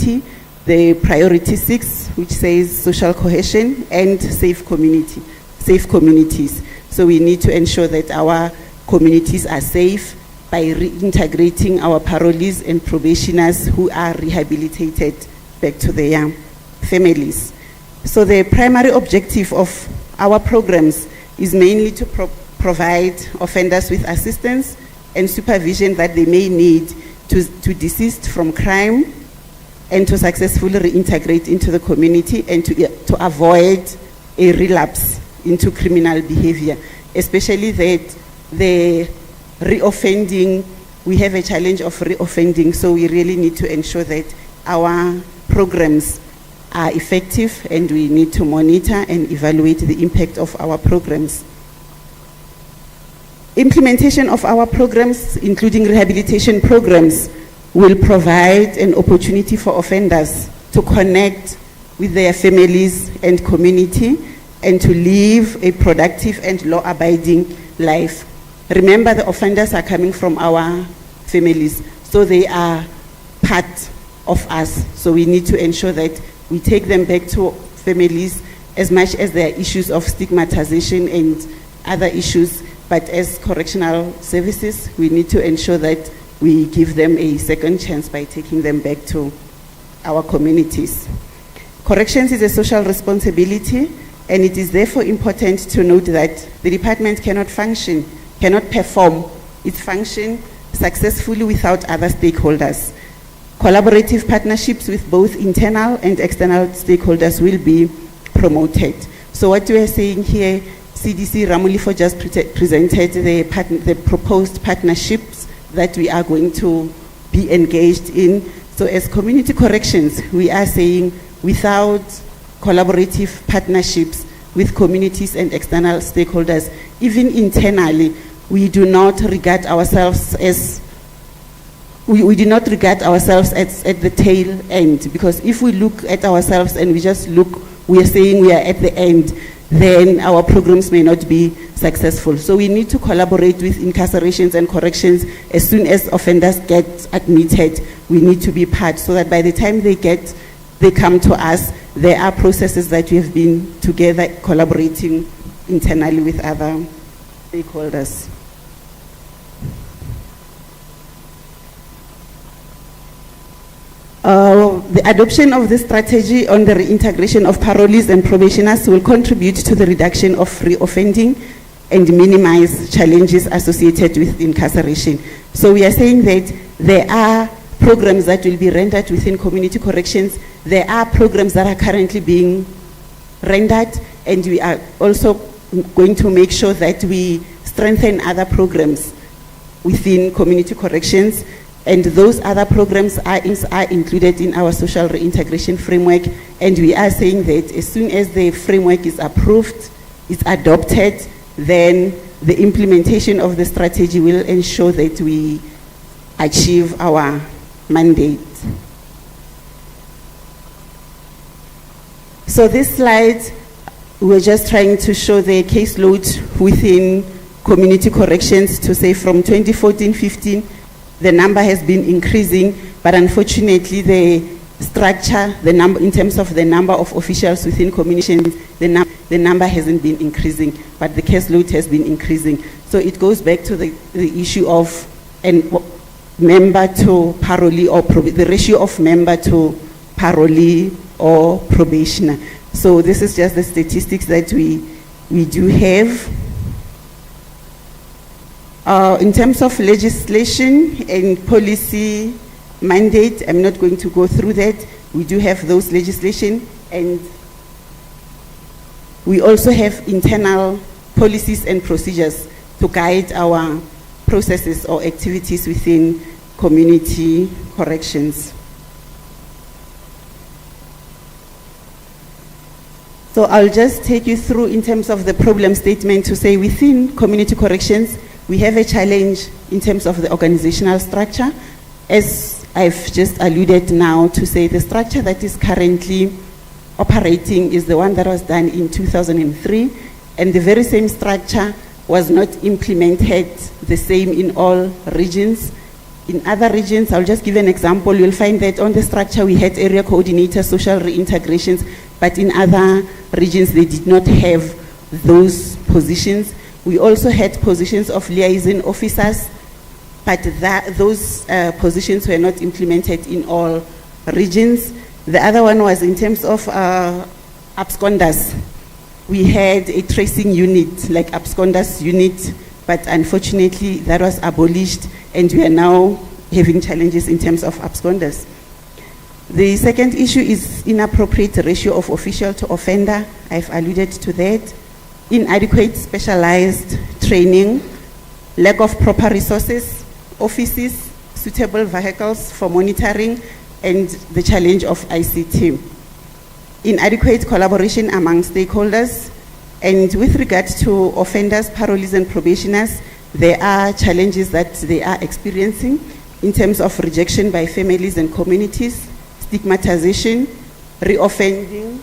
community, the priority 6, which says social cohesion, and safe communities. So we need to ensure that our communities are safe by reintegrating our parolees and probationers who are rehabilitated back to their families. So the primary objective of our programs is mainly to provide offenders with assistance and supervision that they may need to desist from crime and to successfully reintegrate into the community and to avoid a relapse into criminal behavior, especially that the reoffending, we have a challenge of reoffending, so we really need to ensure that our programs are effective, and we need to monitor and evaluate the impact of our programs. Implementation of our programs, including rehabilitation programs, will provide an opportunity for offenders to connect with their families and community and to live a productive and law-abiding life. Remember, the offenders are coming from our families, so they are part of us. So we need to ensure that we take them back to families as much as there are issues of stigmatization and other issues. But as correctional services, we need to ensure that we give them a second chance by taking them back to our communities. Corrections is a social responsibility, and it is therefore important to note that the department cannot perform its function successfully without other stakeholders. Collaborative partnerships with both internal and external stakeholders will be promoted. So what we are saying here, CDC Ramulifo just presented the proposed partnerships that we are going to be engaged in. So as community corrections, we are saying without collaborative partnerships with communities and external stakeholders, even internally, we do not regard ourselves as we do not regard ourselves at the tail end, because if we look at ourselves and we just look, we are saying we are at the end, then our programs may not be successful. So we need to collaborate with incarcerations and corrections. As soon as offenders get admitted, we need to be part, so that by the time they come to us, there are processes that we have been together collaborating internally with other stakeholders. The adoption of the strategy on the reintegration of parolees and probationers will contribute to the reduction of reoffending and minimize challenges associated with incarceration. So we are saying that there are programs that will be rendered within community corrections. There are programs that are currently being rendered, and we are also going to make sure that we strengthen other programs within community corrections. And those other programs are included in our social reintegration framework. And we are saying that as soon as the framework is approved, it's adopted, then the implementation of the strategy will ensure that we achieve our mandate. So this slide, we're just trying to show the caseload within community corrections to say from 2014-15, the number has been increasing, but unfortunately the structure, the number in terms of the number of officials within communities, the number hasn't been increasing, but the caseload has been increasing. So it goes back to the issue of member to parolee, or the ratio of member to parolee or probationer. So this is just the statistics that we do have. In terms of legislation and policy mandate, I'm not going to go through that. We do have those legislation, and we also have internal policies and procedures to guide our processes or activities within community corrections. So I'll just take you through in terms of the problem statement to say within community corrections, we have a challenge in terms of the organizational structure. As I've just alluded now to say, the structure that is currently operating is the one that was done in 2003, and the very same structure was not implemented the same in all regions. In other regions, I'll just give an example. You'll find that on the structure we had area coordinators, social reintegrations, but in other regions they did not have those positions. We also had positions of liaison officers, but those positions were not implemented in all regions. The other one was in terms of absconders. We had a tracing unit, like absconders unit, but unfortunately that was abolished, and we are now having challenges in terms of absconders. The second issue is inappropriate ratio of official to offender. I've alluded to that. Inadequate specialized training, lack of proper resources, offices, suitable vehicles for monitoring, and the challenge of ICT. Inadequate collaboration among stakeholders. And with regard to offenders, parolees, and probationers, there are challenges that they are experiencing in terms of rejection by families and communities, stigmatization, reoffending,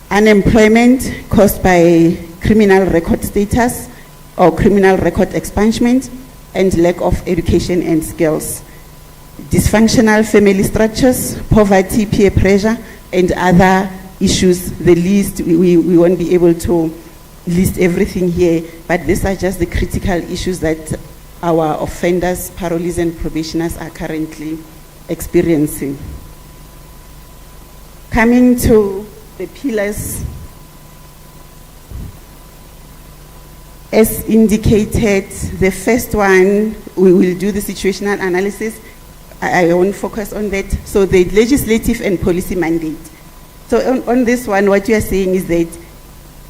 unemployment caused by criminal record status or criminal record expungement, and lack of education and skills. Dysfunctional family structures, poverty, peer pressure, and other issues. The list, we won't be able to list everything here, but these are just the critical issues that our offenders, parolees, and probationers are currently experiencing. Coming to the pillars, as indicated, the first one, we will do the situational analysis. I won't focus on that. So the legislative and policy mandate. So on this one, what you are saying is that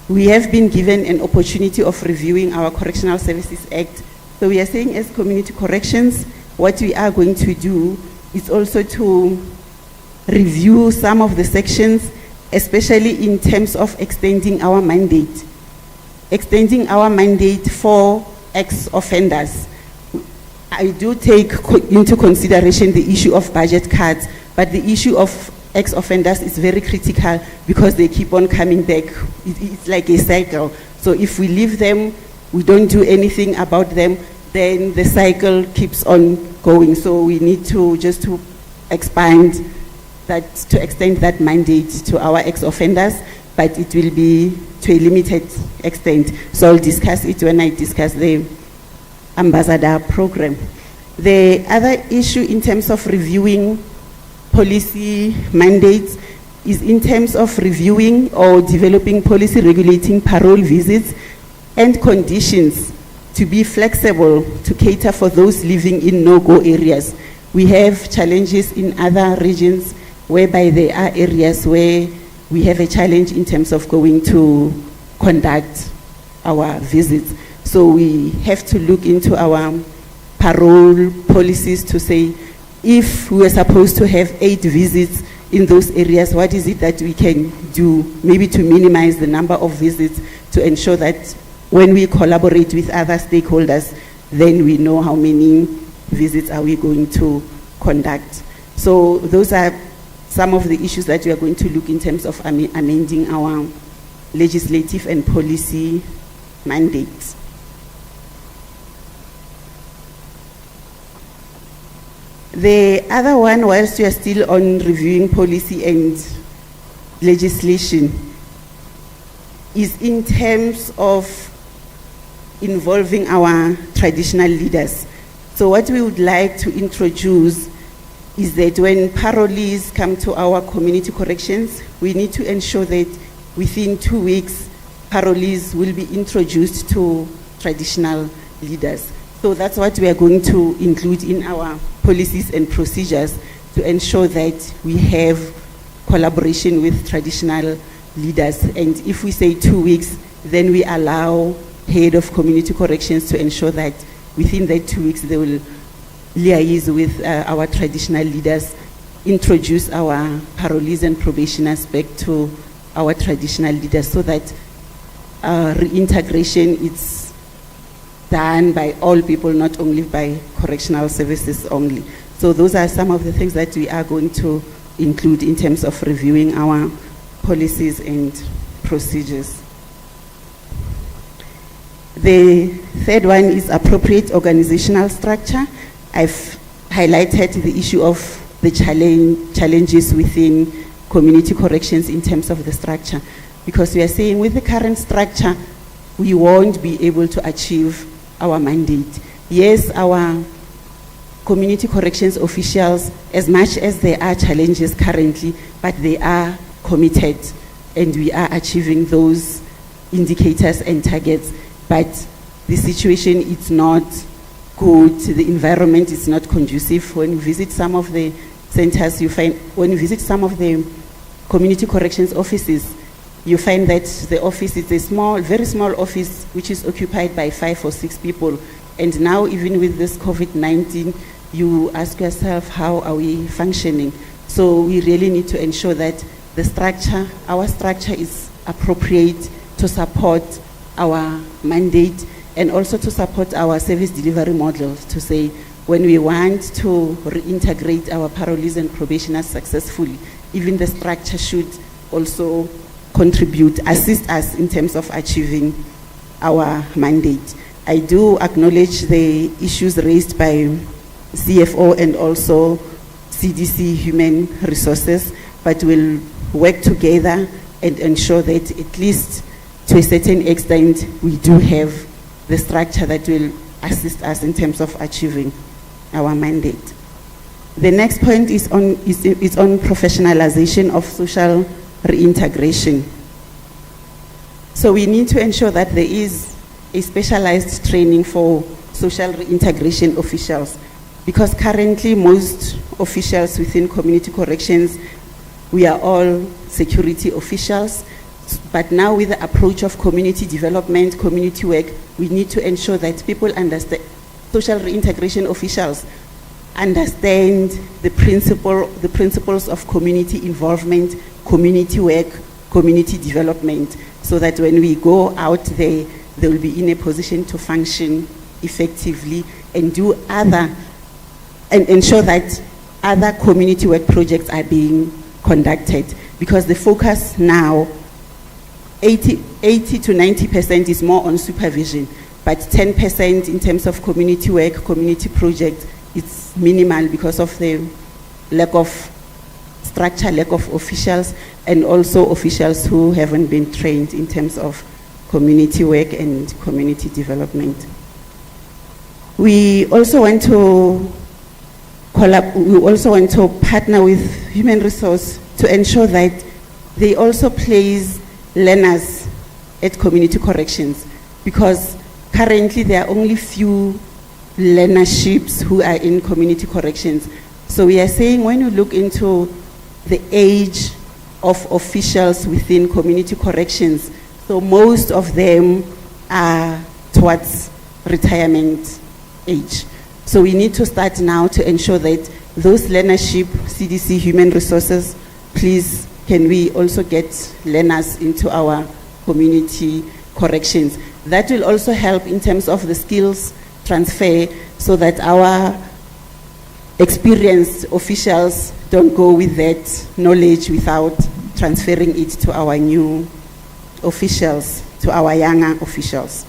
we have been given an opportunity of reviewing our Correctional Services Act. So we are saying as community corrections, what we are going to do is also to review some of the sections, especially in terms of extending our mandate. Extending our mandate for ex-offenders. I do take into consideration the issue of budget cuts, but the issue of ex-offenders is very critical because they keep on coming back. It's like a cycle. So if we leave them, we don't do anything about them, then the cycle keeps on going. So we need to just to expand that, to extend that mandate to our ex-offenders, but it will be to a limited extent. So I'll discuss it when I discuss the ambassador program. The other issue in terms of reviewing policy mandates is in terms of reviewing or developing policy regulating parole visits and conditions to be flexible to cater for those living in no-go areas. We have challenges in other regions whereby there are areas where we have a challenge in terms of going to conduct our visits. So we have to look into our parole policies to say, if we are supposed to have 8 visits in those areas, what is it that we can do, maybe to minimize the number of visits, to ensure that when we collaborate with other stakeholders, then we know how many visits are we going to conduct. So those are some of the issues that we are going to look in terms of amending our legislative and policy mandates. The other one, whilst we are still on reviewing policy and legislation, is in terms of involving our traditional leaders. So what we would like to introduce is that when parolees come to our community corrections, we need to ensure that within 2 weeks, parolees will be introduced to traditional leaders. So that's what we are going to include in our policies and procedures to ensure that we have collaboration with traditional leaders. And if we say 2 weeks, then we allow head of community corrections to ensure that within that 2 weeks they will liaise with our traditional leaders, introduce our parolees and probationers back to our traditional leaders so that reintegration is done by all people, not only by correctional services only. So those are some of the things that we are going to include in terms of reviewing our policies and procedures. The third one is appropriate organizational structure. I've highlighted the issue of the challenges within community corrections in terms of the structure. Because we are saying with the current structure, we won't be able to achieve our mandate. Yes, our community corrections officials, as much as there are challenges currently, but they are committed and we are achieving those indicators and targets. But the situation is not good, the environment is not conducive. When you visit some of the centers, when you visit some of the community corrections offices, you find that the office is a small, very small office which is occupied by 5 or 6 people. And now, even with this COVID-19, you ask yourself, how are we functioning? So we really need to ensure that the structure, our structure is appropriate to support our mandate and also to support our service delivery model, to say when we want to reintegrate our parolees and probationers successfully, even the structure should also contribute, assist us in terms of achieving our mandate. I do acknowledge the issues raised by CFO and also CDC Human Resources, but we'll work together and ensure that at least to a certain extent we do have the structure that will assist us in terms of achieving our mandate. The next point is on professionalization of social reintegration. So we need to ensure that there is a specialized training for social reintegration officials, because currently most officials within community corrections, we are all security officials, but now with the approach of community development, community work, we need to ensure that people understand, social reintegration officials understand the principles of community involvement, community work, community development, so that when we go out there, they will be in a position to function effectively and do and ensure that other community work projects are being conducted. Because the focus now, 80 to 90% is more on supervision, but 10% in terms of community work, community projects, it's minimal because of the lack of structure, lack of officials, and also officials who haven't been trained in terms of community work and community development. We also want to partner with human resource to ensure that they also place learners at community corrections, because currently there are only few learnerships who are in community corrections. So we are saying when you look into the age of officials within community corrections, so most of them are towards retirement age. So we need to start now to ensure that those learnership, CDC Human Resources, please can we also get learners into our community corrections. That will also help in terms of the skills transfer, so that our experienced officials don't go with that knowledge without transferring it to our new officials, to our younger officials.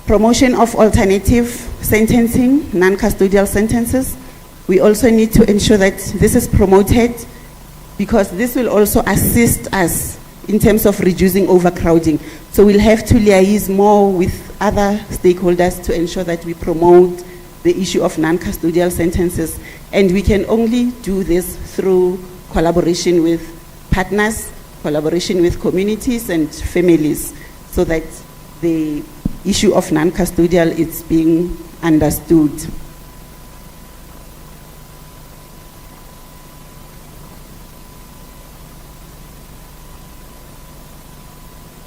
Promotion of alternative sentencing, non-custodial sentences. We also need to ensure that this is promoted, because this will also assist us in terms of reducing overcrowding. So we'll have to liaise more with other stakeholders to ensure that we promote the issue of non-custodial sentences. And we can only do this through collaboration with partners, collaboration with communities and families, so that the issue of non-custodial is being understood.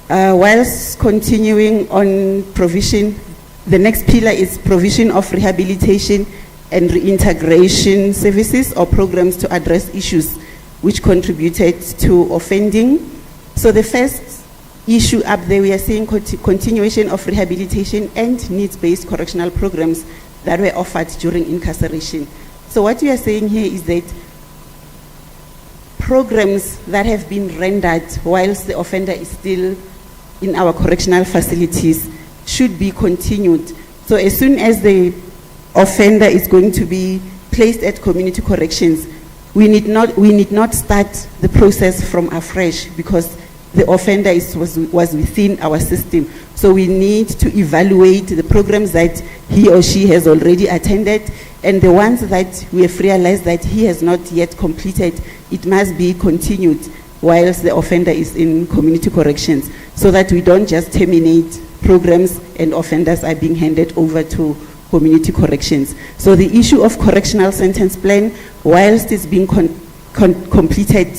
Whilst continuing on provision, the next pillar is provision of rehabilitation and reintegration services or programs to address issues which contributed to offending. So the first issue up there, we are seeing continuation of rehabilitation and needs-based correctional programs that were offered during incarceration. So what we are saying here is that programs that have been rendered whilst the offender is still in our correctional facilities should be continued. So as soon as the offender is going to be placed at community corrections, we need not start the process from afresh, because the offender was within our system. So we need to evaluate the programs that he or she has already attended, and the ones that we have realized that he has not yet completed, it must be continued whilst the offender is in community corrections, so that we don't just terminate programs and offenders are being handed over to community corrections. So the issue of correctional sentence plan, whilst it's being completed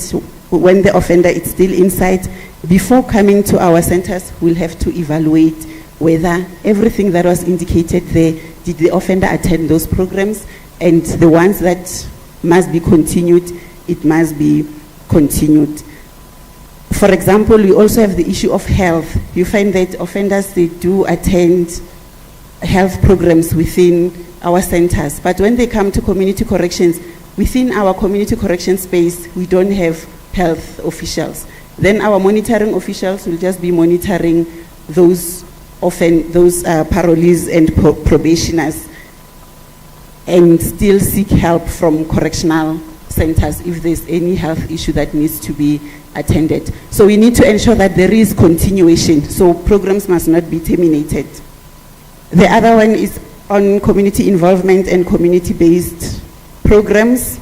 when the offender is still inside, before coming to our centers, we'll have to evaluate whether everything that was indicated there, did the offender attend those programs, and the ones that must be continued, it must be continued. For example, we also have the issue of health. You find that offenders, they do attend health programs within our centers, but when they come to community corrections, within our community correction space, we don't have health officials. Then our monitoring officials will just be monitoring those parolees and probationers, and still seek help from correctional centers if there's any health issue that needs to be attended. So we need to ensure that there is continuation, so programs must not be terminated. The other one is on community involvement and community-based programs.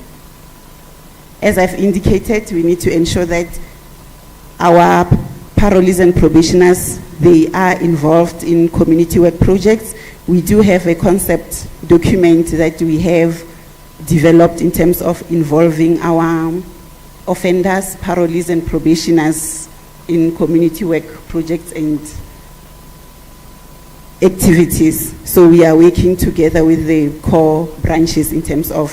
As I've indicated, we need to ensure that our parolees and probationers, they are involved in community work projects. We do have a concept document that we have developed in terms of involving our offenders, parolees and probationers in community work projects and activities. So we are working together with the core branches in terms of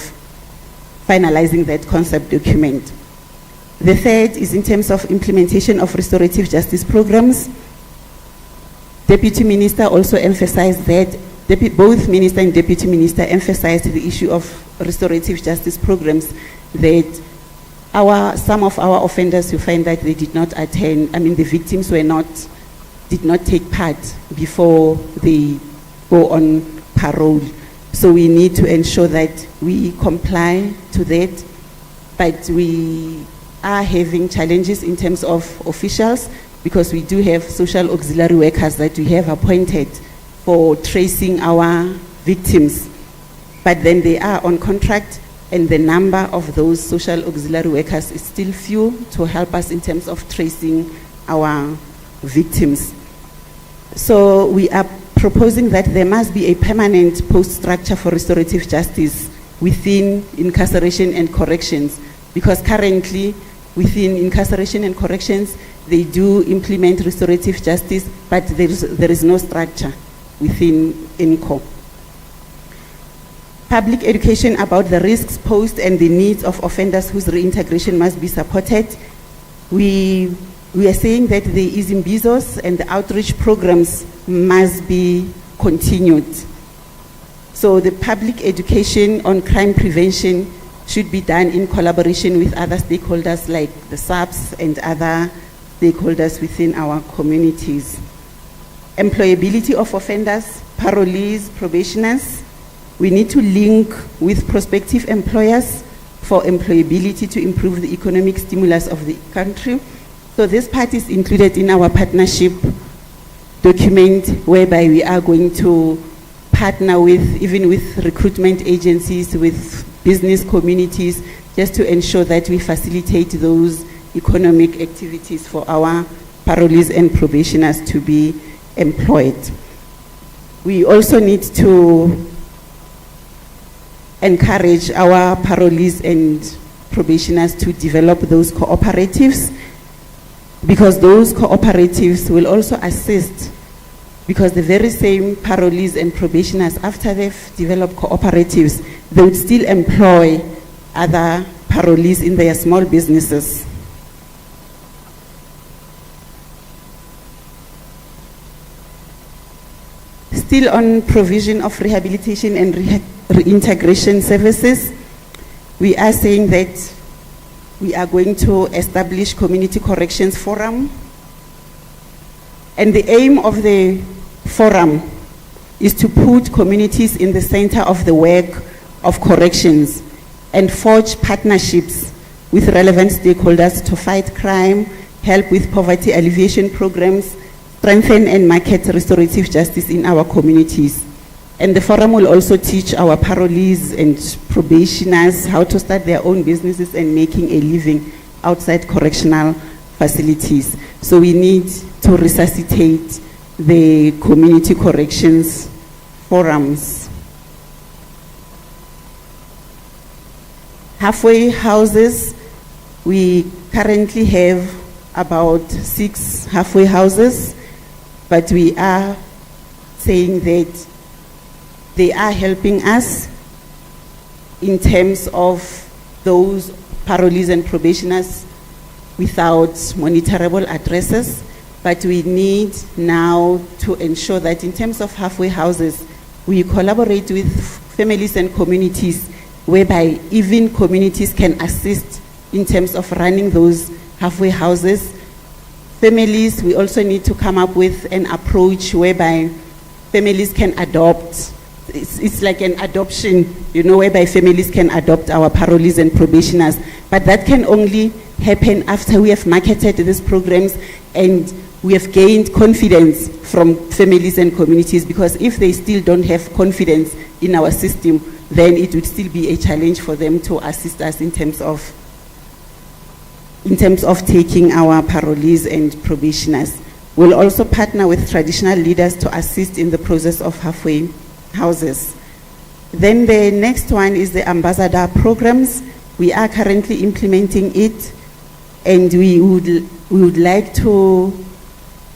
finalizing that concept document. The third is in terms of implementation of restorative justice programs. Deputy Minister also emphasized that, both Minister and Deputy Minister emphasized the issue of restorative justice programs, that some of our offenders, you find that they did not attend, the victims did not take part before they go on parole. So we need to ensure that we comply to that, but we are having challenges in terms of officials, because we do have social auxiliary workers that we have appointed for tracing our victims, but then they are on contract, and the number of those social auxiliary workers is still few to help us in terms of tracing our victims. So we are proposing that there must be a permanent post structure for restorative justice within incarceration and corrections, because currently within incarceration and corrections, they do implement restorative justice, but there is no structure within INCO. Public education about the risks posed and the needs of offenders whose reintegration must be supported. We are saying that the Izimbizos and the outreach programs must be continued. So the public education on crime prevention should be done in collaboration with other stakeholders like the SAPs and other stakeholders within our communities. Employability of offenders, parolees, probationers. We need to link with prospective employers for employability to improve the economic stimulus of the country. So this part is included in our partnership document, whereby we are going to partner with, even with recruitment agencies, with business communities, just to ensure that we facilitate those economic activities for our parolees and probationers to be employed. We also need to encourage our parolees and probationers to develop those cooperatives, because those cooperatives will also assist, because the very same parolees and probationers, after they've developed cooperatives, they would still employ other parolees in their small businesses. Still on provision of rehabilitation and reintegration services, we are saying that we are going to establish community corrections forum, and the aim of the forum is to put communities in the center of the work of corrections and forge partnerships with relevant stakeholders to fight crime, help with poverty alleviation programs, strengthen and market restorative justice in our communities. And the forum will also teach our parolees and probationers how to start their own businesses and making a living outside correctional facilities. So we need to resuscitate the community corrections forums. Halfway houses, we currently have about 6 halfway houses, but we are saying that they are helping us in terms of those parolees and probationers without monitorable addresses, but we need now to ensure that in terms of halfway houses, we collaborate with families and communities, whereby even communities can assist in terms of running those halfway houses. Families, we also need to come up with an approach whereby families can adopt. It's like an adoption, whereby families can adopt our parolees and probationers. But that can only happen after we have marketed these programs and we have gained confidence from families and communities, because if they still don't have confidence in our system, then it would still be a challenge for them to assist us in terms of taking our parolees and probationers. We'll also partner with traditional leaders to assist in the process of halfway houses. Then the next one is the ambassador programs. We are currently implementing it, and we would like to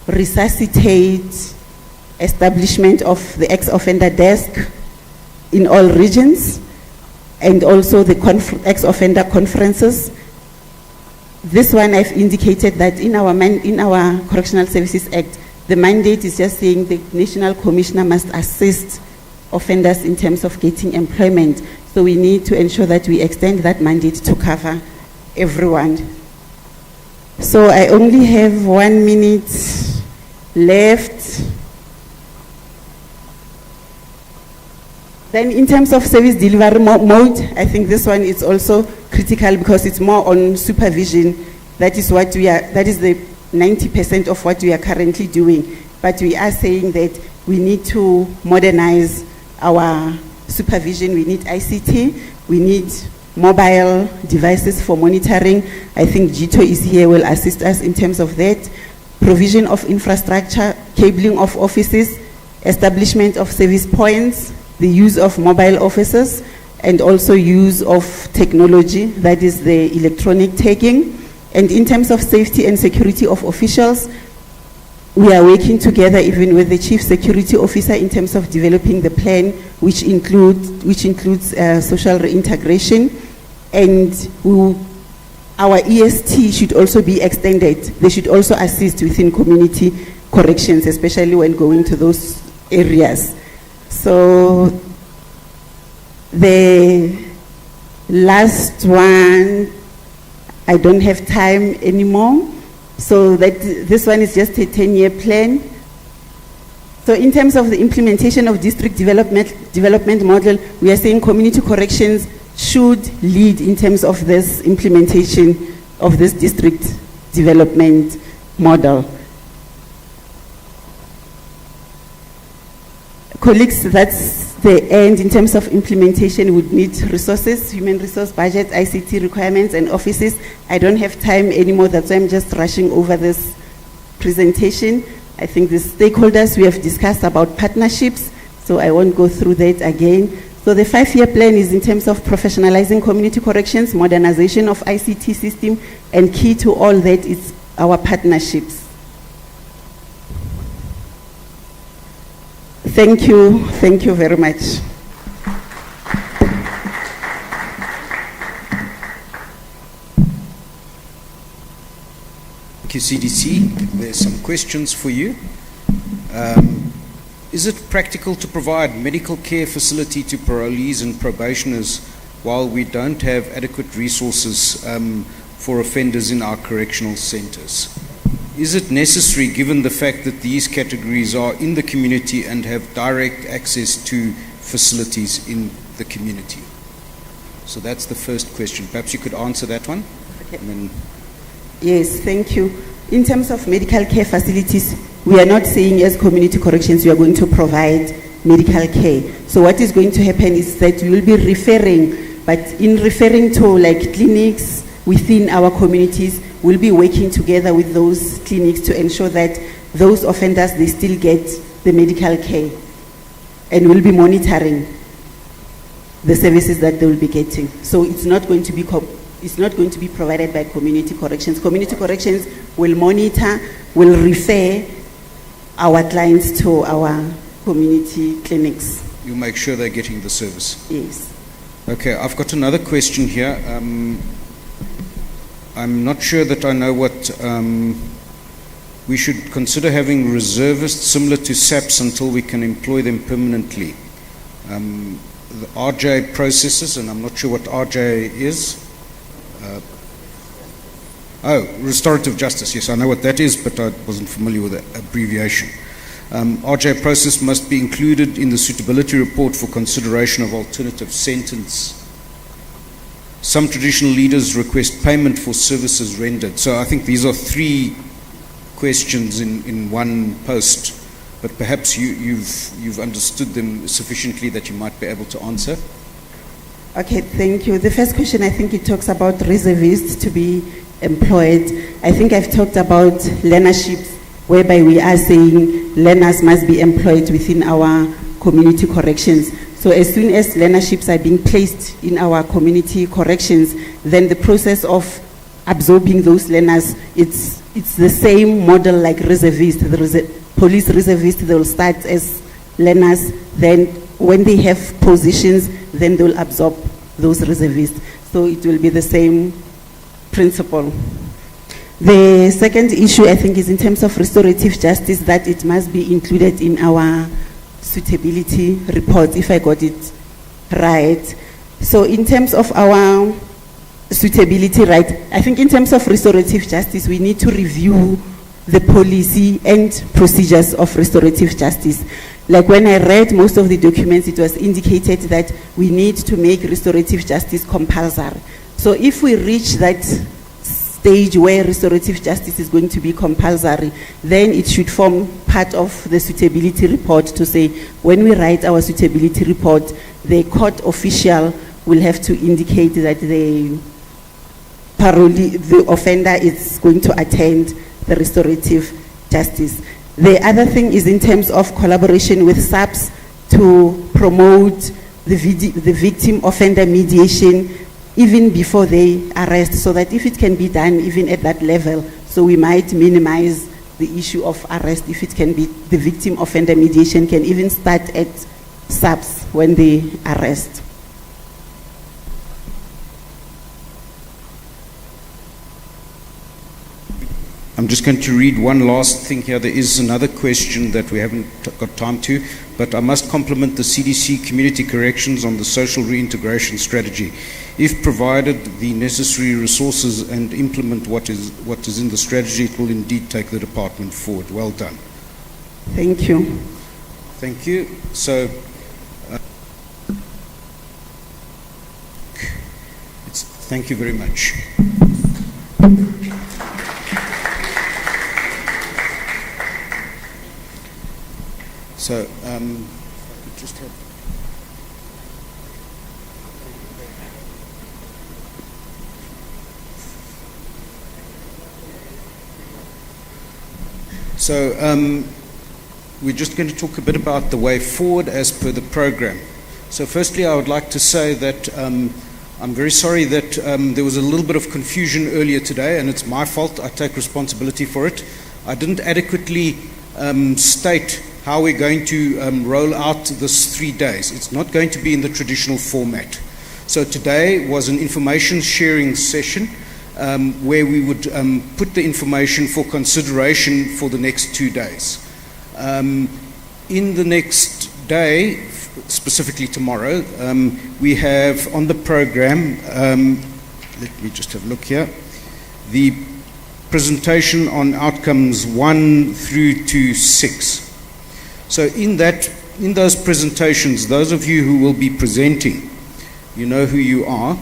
resuscitate establishment of the ex-offender desk in all regions, and also the ex-offender conferences. This one I've indicated that in our Correctional Services Act, the mandate is just saying the National Commissioner must assist offenders in terms of getting employment. So we need to ensure that we extend that mandate to cover everyone. So I only have 1 minute left. Then in terms of service delivery mode, I think this one is also critical because it's more on supervision. That is the 90% of what we are currently doing. But we are saying that we need to modernize our supervision. We need ICT, we need mobile devices for monitoring. I think Jito is here, will assist us in terms of that. Provision of infrastructure, cabling of offices, establishment of service points, the use of mobile officers, and also use of technology, that is the electronic tagging. And in terms of safety and security of officials, we are working together even with the Chief Security Officer in terms of developing the plan, which includes social reintegration. And our EST should also be extended. They should also assist within community corrections, especially when going to those areas. So the last one, I don't have time anymore. So this one is just a 10-year plan. So in terms of the implementation of district development model, we are saying community corrections should lead in terms of this implementation of this district development model. Colleagues, that's the end. In terms of implementation, we would need resources, human resource budget, ICT requirements, and offices. I don't have time anymore, that's why I'm just rushing over this presentation. I think the stakeholders, we have discussed about partnerships, so I won't go through that again. So the 5-year plan is in terms of professionalizing community corrections, modernization of ICT system, and key to all that is our partnerships. Thank you very much. Thank you, CDC. There's some questions for you. Is it practical to provide medical care facility to parolees and probationers while we don't have adequate resources for offenders in our correctional centers? is it necessary, given the fact that these categories are in the community and have direct access to facilities in the community? So that's the first question. Perhaps you could answer that one. Okay. And then Yes, thank you. In terms of medical care facilities, we are not saying as community corrections we are going to provide medical care. So what is going to happen is that we will be referring, but in referring to like clinics within our communities, we'll be working together with those clinics to ensure that those offenders, they still get the medical care. And we'll be monitoring the services that they will be getting. So it's not going to be provided by community corrections. Community corrections will monitor, will refer our clients to our community clinics. you make sure they're getting the service. Yes. Okay, I've got another question here. I'm not sure that I know what we should consider having reservists similar to SAPs until we can employ them permanently. The RJ processes, and I'm not sure what RJ is. Restorative Justice. Yes, I know what that is, but I wasn't familiar with the abbreviation. RJ process must be included in the suitability report for consideration of alternative sentence. Some traditional leaders request payment for services rendered. So I think these are three questions in one post, but perhaps you've understood them sufficiently that you might be able to answer. Okay, thank you. The first question, I think it talks about reservists to be employed. I think I've talked about learnerships, whereby we are saying learners must be employed within our community corrections. So as soon as learnerships are being placed in our community corrections, then the process of absorbing those learners, it's the same model like reservists. Police reservists, they will start as learners, then when they have positions, then they will absorb those reservists. So it will be the same principle. The second issue, I think, is in terms of restorative justice, that it must be included in our suitability report, if I got it right. So in terms of our suitability, right, I think in terms of restorative justice, we need to review the policy and procedures of restorative justice. Like when I read most of the documents, it was indicated that we need to make restorative justice compulsory. So if we reach that stage where restorative justice is going to be compulsory, then it should form part of the suitability report to say, when we write our suitability report, the court official will have to indicate that the offender is going to attend the restorative justice. The other thing is in terms of collaboration with SAPs to promote the victim offender mediation even before they arrest, so that if it can be done even at that level, so we might minimize the issue of arrest. If it can be, the victim offender mediation can even start at SAPs when they arrest. I'm just going to read one last thing here. There is another question that we haven't got time to, but I must compliment the CDC Community Corrections on the social reintegration strategy. If provided the necessary resources and implement what is in the strategy, it will indeed take the department forward. Well done. Thank you. Thank you. So, thank you very much. So, I could just have. So, we're just going to talk a bit about the way forward as per the program. So, firstly, I would like to say that I'm very sorry that there was a little bit of confusion earlier today, and it's my fault. I take responsibility for it. I didn't adequately state how we're going to roll out this 3 days. It's not going to be in the traditional format. So today was an information sharing session where we would put the information for consideration for the next 2 days. In the next day, specifically tomorrow, we have on the program, let me just have a look here, the presentation on outcomes 1 through to 6. So in those presentations, those of you who will be presenting, you know who you are.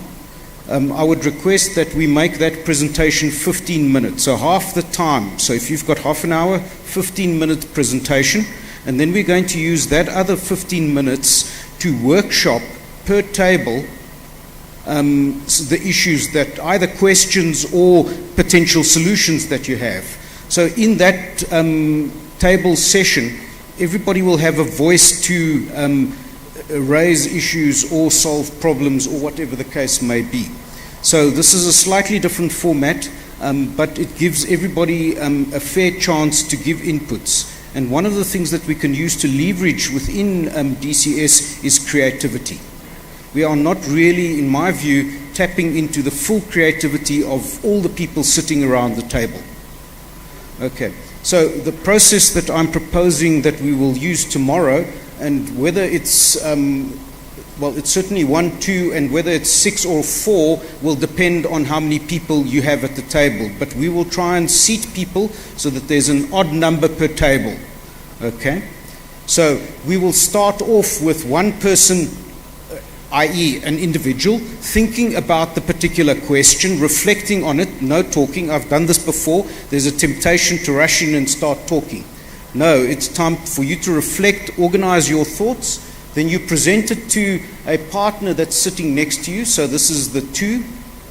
I would request that we make that presentation 15 minutes, so half the time. So if you've got half an hour, 15-minute presentation, and then we're going to use that other 15 minutes to workshop per table the issues that either questions or potential solutions that you have. So in that table session, everybody will have a voice to raise issues or solve problems or whatever the case may be. So this is a slightly different format, but it gives everybody a fair chance to give inputs. And one of the things that we can use to leverage within DCS is creativity. We are not really, in my view, tapping into the full creativity of all the people sitting around the table. Okay, so the process that I'm proposing that we will use tomorrow, and whether it's, it's certainly 1, 2, and whether it's 6 or 4 will depend on how many people you have at the table. But we will try and seat people so that there's an odd number per table. Okay? So we will start off with one person, i.e. an individual, thinking about the particular question, reflecting on it, no talking. I've done this before. There's a temptation to rush in and start talking. No, it's time for you to reflect, organize your thoughts, then you present it to a partner that's sitting next to you. So this is the 2.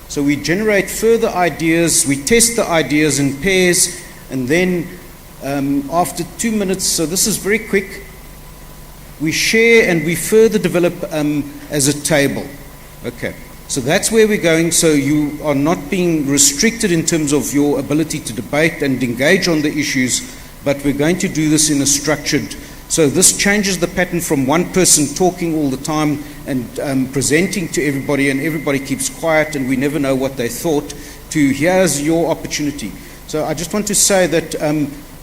So we generate further ideas, we test the ideas in pairs, and then after 2 minutes, so this is very quick, we share and we further develop as a table. Okay, so that's where we're going. So you are not being restricted in terms of your ability to debate and engage on the issues, but we're going to do this in a structured. So this changes the pattern from one person talking all the time and presenting to everybody, and everybody keeps quiet and we never know what they thought, to here's your opportunity. So I just want to say that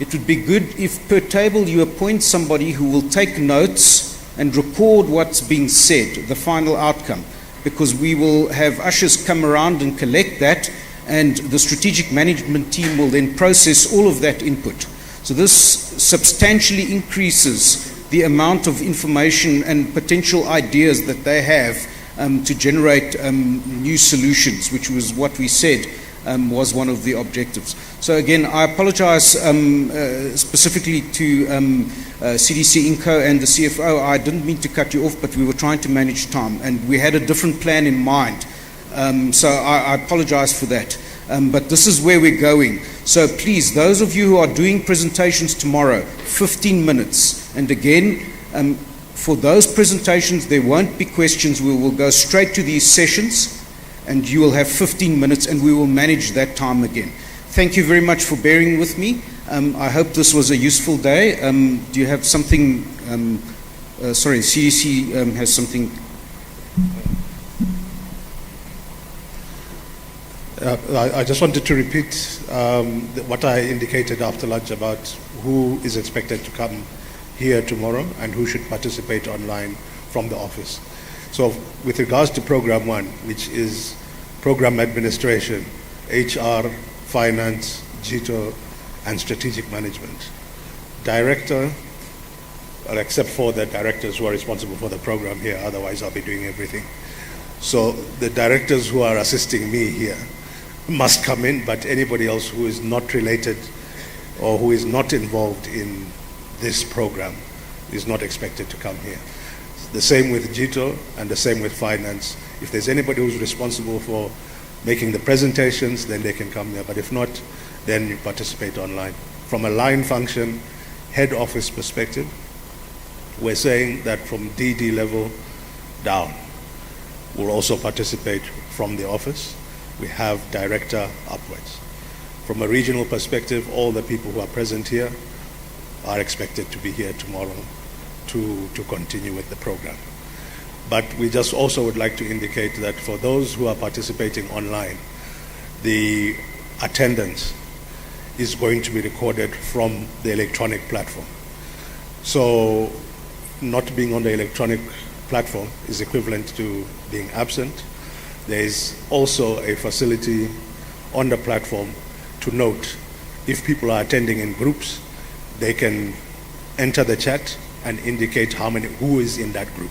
it would be good if per table you appoint somebody who will take notes and record what's being said, the final outcome, because we will have ushers come around and collect that, and the strategic management team will then process all of that input. So this substantially increases the amount of information and potential ideas that they have to generate new solutions, which was what we said was one of the objectives. So again, I apologize specifically to CDC Inco and the CFO. I didn't mean to cut you off, but we were trying to manage time, and we had a different plan in mind. So I apologize for that. But this is where we're going. So please, those of you who are doing presentations tomorrow, 15 minutes. And again, for those presentations, there won't be questions. We will go straight to these sessions, and you will have 15 minutes, and we will manage that time again. Thank you very much for bearing with me. I hope this was a useful day. Do you have something? Sorry, CDC has something. I just wanted to repeat what I indicated after lunch about who is expected to come here tomorrow and who should participate online from the office. So with regards to Program 1, which is Program Administration, HR, Finance, GTO, and Strategic Management, Director, well, except for the directors who are responsible for the program here, otherwise I'll be doing everything. So the directors who are assisting me here must come in, but anybody else who is not related or who is not involved in this program is not expected to come here. The same with GTO and the same with Finance. If there's anybody who's responsible for making the presentations, then they can come here, but if not, then you participate online. From a line function, head office perspective, we're saying that from DD level down, we'll also participate from the office. We have director upwards. From a regional perspective, all the people who are present here are expected to be here tomorrow to continue with the program. But we just also would like to indicate that for those who are participating online, the attendance is going to be recorded from the electronic platform. So not being on the electronic platform is equivalent to being absent. There is also a facility on the platform to note if people are attending in groups, they can enter the chat and indicate who is in that group.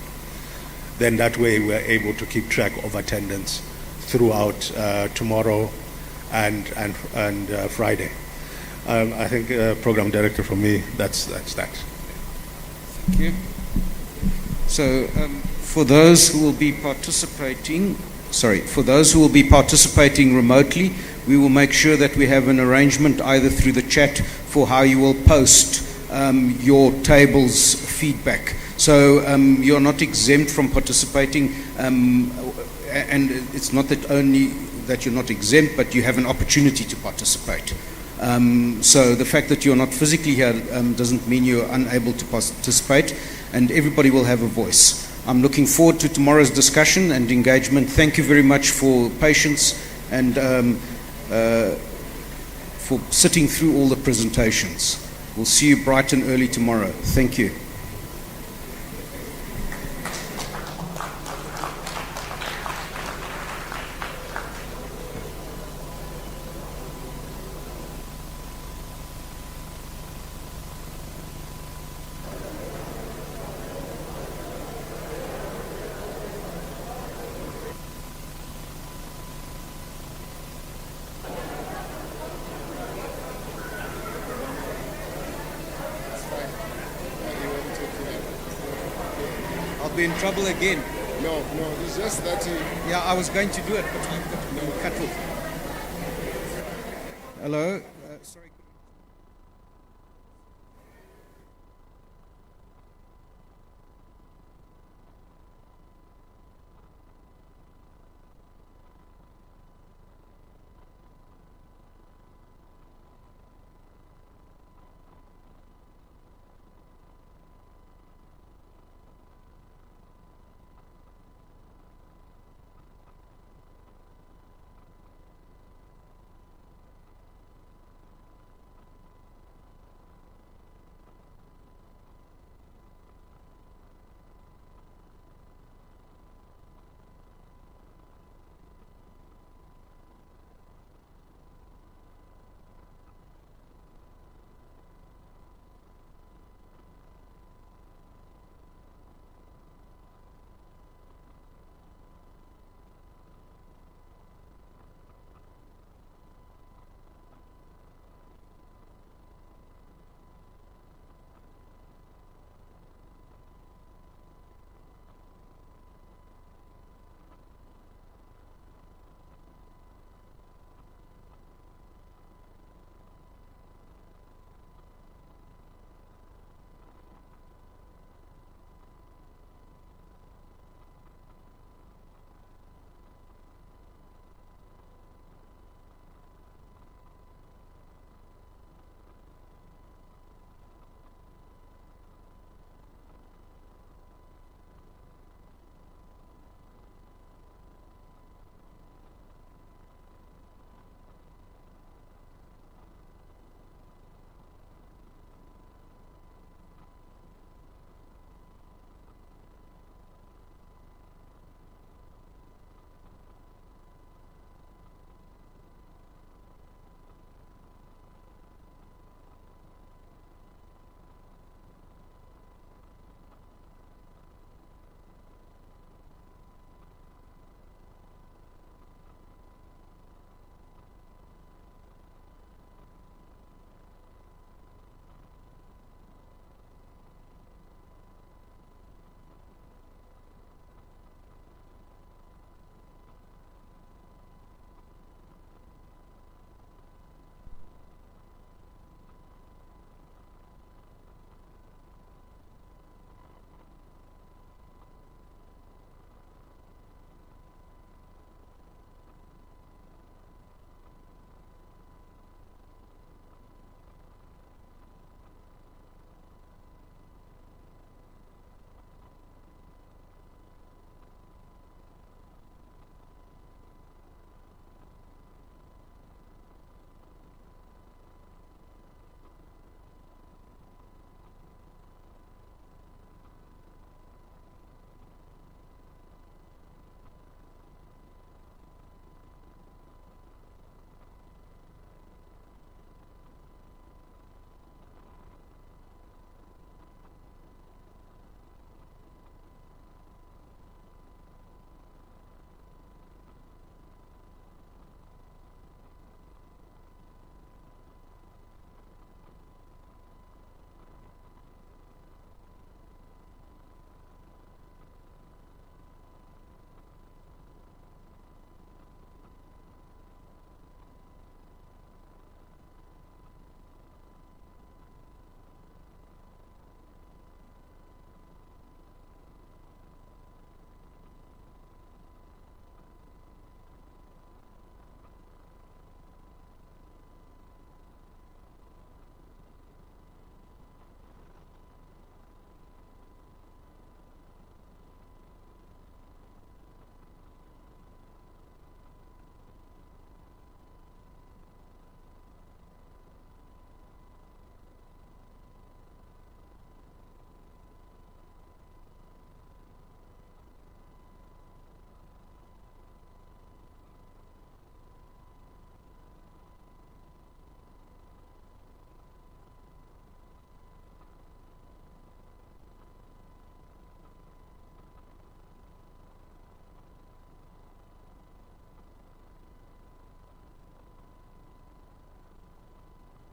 Then that way we're able to keep track of attendance throughout tomorrow and Friday. I think program director for me, that's that. Thank you. So for those who will be participating remotely, we will make sure that we have an arrangement either through the chat for how you will post your table's feedback. So you're not exempt from participating, and it's not that only that you're not exempt, but you have an opportunity to participate. So the fact that you're not physically here doesn't mean you're unable to participate, and everybody will have a voice. I'm looking forward to tomorrow's discussion and engagement. Thank you very much for patience and for sitting through all the presentations. We'll see you bright and early tomorrow. Thank you. I'll be in trouble again. No, it's just that Yeah, I was going to do it, but you cut off. Hello?